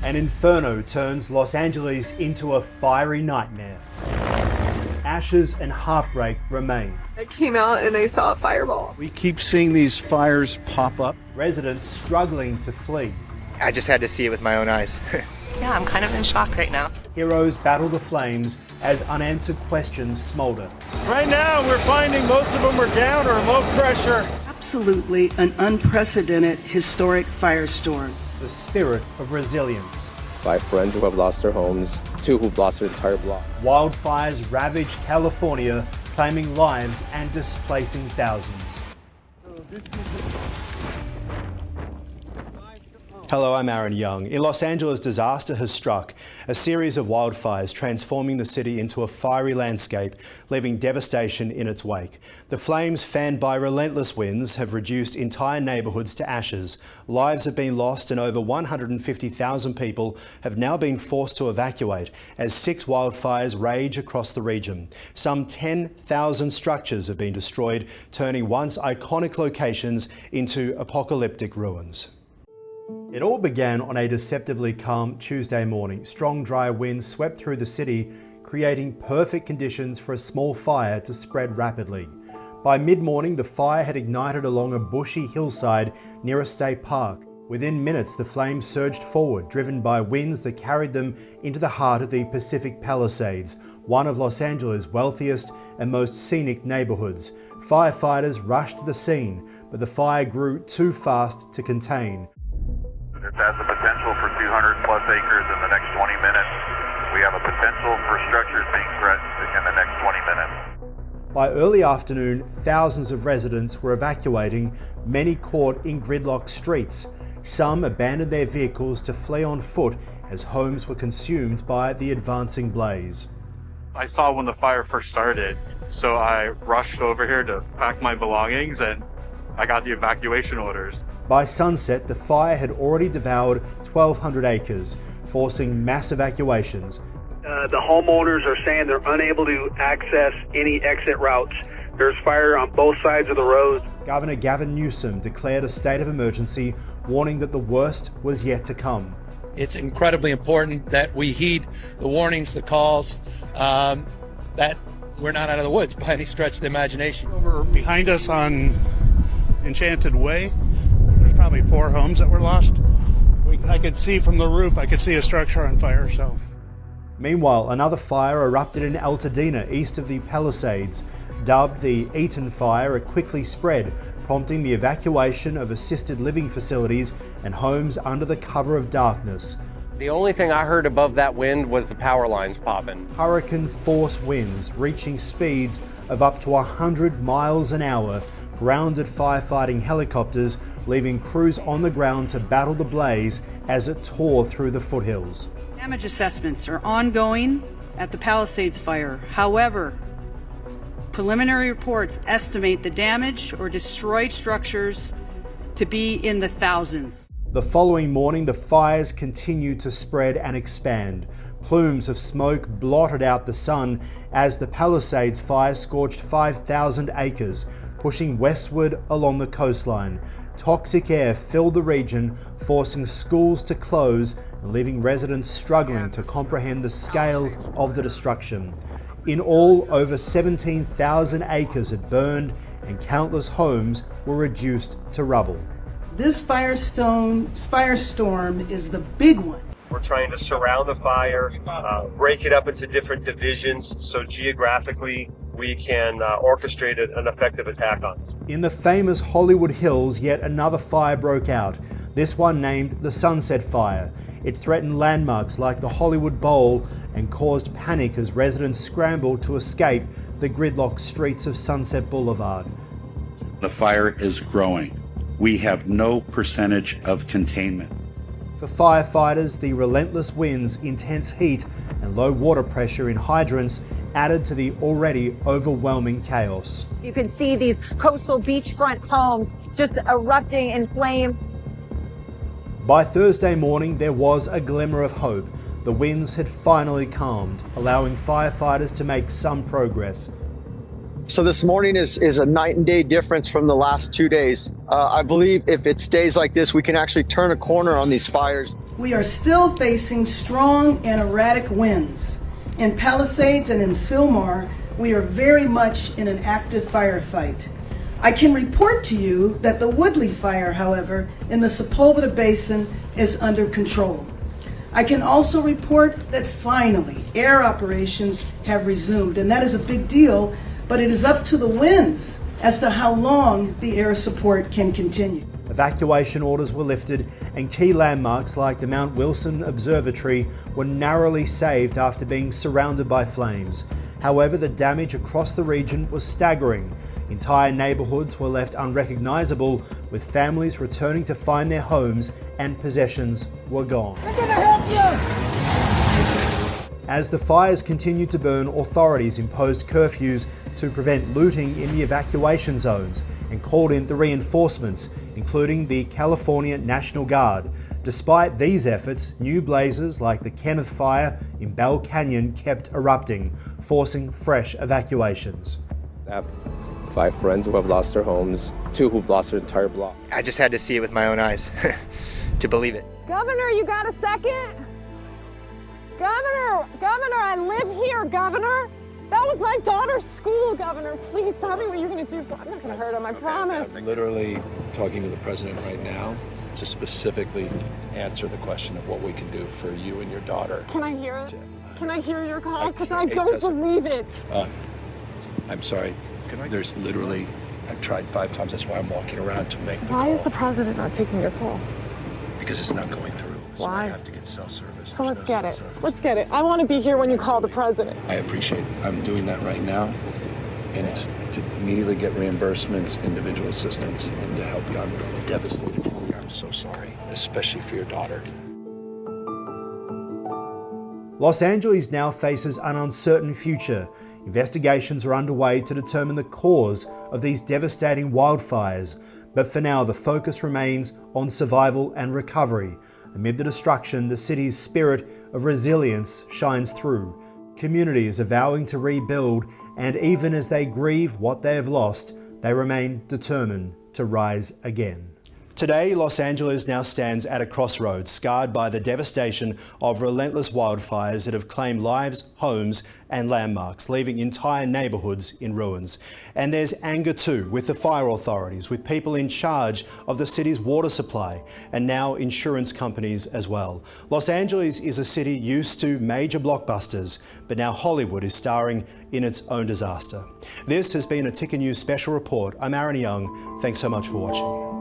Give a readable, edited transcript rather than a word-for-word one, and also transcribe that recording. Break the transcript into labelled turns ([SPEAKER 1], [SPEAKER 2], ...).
[SPEAKER 1] An inferno turns Los Angeles into a fiery nightmare. Ashes and heartbreak remain.
[SPEAKER 2] I came out and I saw a fireball.
[SPEAKER 3] We keep seeing these fires pop up.
[SPEAKER 1] Residents struggling to flee.
[SPEAKER 4] I just had to see it with my own eyes.
[SPEAKER 5] Yeah, I'm kind of in shock right now.
[SPEAKER 1] Heroes battle the flames as unanswered questions smolder.
[SPEAKER 3] Right now, we're finding most of them are down or low pressure.
[SPEAKER 6] Absolutely an unprecedented historic firestorm.
[SPEAKER 1] The spirit of resilience.
[SPEAKER 7] 5 friends who have lost their homes, 2 who've lost their entire block.
[SPEAKER 1] Wildfires ravage California, claiming lives and displacing thousands. Hello, I'm Ahron Young. In Los Angeles, disaster has struck. A series of wildfires transforming the city into a fiery landscape, leaving devastation in its wake. The flames, fanned by relentless winds, have reduced entire neighbourhoods to ashes. Lives have been lost and over 150,000 people have now been forced to evacuate as 6 wildfires rage across the region. Some 10,000 structures have been destroyed, turning once iconic locations into apocalyptic ruins. It all began on a deceptively calm Tuesday morning. Strong, dry winds swept through the city, creating perfect conditions for a small fire to spread rapidly. By mid-morning, the fire had ignited along a bushy hillside near a state park. Within minutes, the flames surged forward, driven by winds that carried them into the heart of the Pacific Palisades, one of Los Angeles' wealthiest and most scenic neighborhoods. Firefighters rushed to the scene, but the fire grew too fast to contain.
[SPEAKER 8] It has the potential for 200 plus acres in the next 20 minutes. We have a potential for structures being threatened in the next 20 minutes.
[SPEAKER 1] By early afternoon, thousands of residents were evacuating, many caught in gridlocked streets. Some abandoned their vehicles to flee on foot as homes were consumed by the advancing blaze.
[SPEAKER 9] I saw when the fire first started, so I rushed over here to pack my belongings and I got the evacuation orders.
[SPEAKER 1] By sunset, the fire had already devoured 1,200 acres, forcing mass evacuations.
[SPEAKER 10] The homeowners are saying they're unable to access any exit routes. There's fire on both sides of the road.
[SPEAKER 1] Governor Gavin Newsom declared a state of emergency, warning that the worst was yet to come.
[SPEAKER 11] It's incredibly important that we heed the warnings, the calls, that we're not out of the woods by any stretch of the imagination.
[SPEAKER 3] Over behind us on Enchanted Way, there's probably 4 homes that were lost. I could see from the roof, I could see a structure on fire, so.
[SPEAKER 1] Meanwhile, another fire erupted in Altadena, east of the Palisades. Dubbed the Eaton Fire, it quickly spread, prompting the evacuation of assisted living facilities and homes under the cover of darkness.
[SPEAKER 12] The only thing I heard above that wind was the power lines popping.
[SPEAKER 1] Hurricane-force winds reaching speeds of up to 100 miles an hour grounded firefighting helicopters, leaving crews on the ground to battle the blaze as it tore through the foothills.
[SPEAKER 6] Damage assessments are ongoing at the Palisades fire. However, preliminary reports estimate the damage or destroyed structures to be in the thousands.
[SPEAKER 1] The following morning, the fires continued to spread and expand. Plumes of smoke blotted out the sun as the Palisades fire scorched 5,000 acres, pushing westward along the coastline. Toxic air filled the region, forcing schools to close and leaving residents struggling to comprehend the scale of the destruction. In all, over 17,000 acres had burned and countless homes were reduced to rubble.
[SPEAKER 6] This firestorm is the big one.
[SPEAKER 12] We're trying to surround the fire, break it up into different divisions so geographically we can orchestrate an effective attack on it.
[SPEAKER 1] In the famous Hollywood Hills, yet another fire broke out, this one named the Sunset Fire. It threatened landmarks like the Hollywood Bowl and caused panic as residents scrambled to escape the gridlocked streets of Sunset Boulevard.
[SPEAKER 13] The fire is growing. We have no percentage of containment.
[SPEAKER 1] For firefighters, the relentless winds, intense heat, and low water pressure in hydrants added to the already overwhelming chaos.
[SPEAKER 14] You can see these coastal beachfront homes just erupting in flames.
[SPEAKER 1] By Thursday morning, there was a glimmer of hope. The winds had finally calmed, allowing firefighters to make some progress.
[SPEAKER 15] So this morning is a night and day difference from the last 2 days. I believe if it stays like this, we can actually turn a corner on these fires.
[SPEAKER 16] We are still facing strong and erratic winds. In Palisades and in Sylmar, we are very much in an active firefight. I can report to you that the Woodley fire, however, in the Sepulveda Basin is under control. I can also report that finally air operations have resumed, and that is a big deal, but it is up to the winds as to how long the air support can continue.
[SPEAKER 1] Evacuation orders were lifted and key landmarks like the Mount Wilson Observatory were narrowly saved after being surrounded by flames. However, the damage across the region was staggering. Entire neighbourhoods were left unrecognisable, with families returning to find their homes and possessions were gone.
[SPEAKER 17] We're gonna help you!
[SPEAKER 1] As the fires continued to burn, authorities imposed curfews to prevent looting in the evacuation zones and called in the reinforcements, including the California National Guard. Despite these efforts, new blazes like the Kenneth Fire in Bell Canyon kept erupting, forcing fresh evacuations.
[SPEAKER 7] I have 5 friends who have lost their homes, 2 who've lost their entire block.
[SPEAKER 4] I just had to see it with my own eyes to believe it.
[SPEAKER 14] Governor, you got a second? Governor, I live here, Governor. That was my daughter's school, Governor. Please tell me what you're going to do. I'm not going to hurt him, I promise.
[SPEAKER 11] I'm literally talking to the president right now to specifically answer the question of what we can do for you and your daughter.
[SPEAKER 14] Can I hear it? Can I hear your call? Because I don't believe it.
[SPEAKER 11] I'm sorry. There's literally, I've tried 5 times. That's why I'm walking around to make the call.
[SPEAKER 14] Why is the president not taking your call?
[SPEAKER 11] Because it's not going through. So
[SPEAKER 14] Why?
[SPEAKER 11] I have to get cell service.
[SPEAKER 14] So let's get it. Let's get it. I want to be here when you call the president.
[SPEAKER 11] I appreciate it. I'm doing that right now. And it's to immediately get reimbursements, individual assistance, and to help you. I'm devastated for you. I'm so sorry, especially for your daughter.
[SPEAKER 1] Los Angeles now faces an uncertain future. Investigations are underway to determine the cause of these devastating wildfires. But for now, the focus remains on survival and recovery. Amid the destruction, the city's spirit of resilience shines through. Communities are vowing to rebuild, and even as they grieve what they have lost, they remain determined to rise again. Today, Los Angeles now stands at a crossroads, scarred by the devastation of relentless wildfires that have claimed lives, homes and landmarks, leaving entire neighbourhoods in ruins. And there's anger too, with the fire authorities, with people in charge of the city's water supply, and now insurance companies as well. Los Angeles is a city used to major blockbusters, but now Hollywood is starring in its own disaster. This has been a Ticker News special report. I'm Ahron Young. Thanks so much for watching.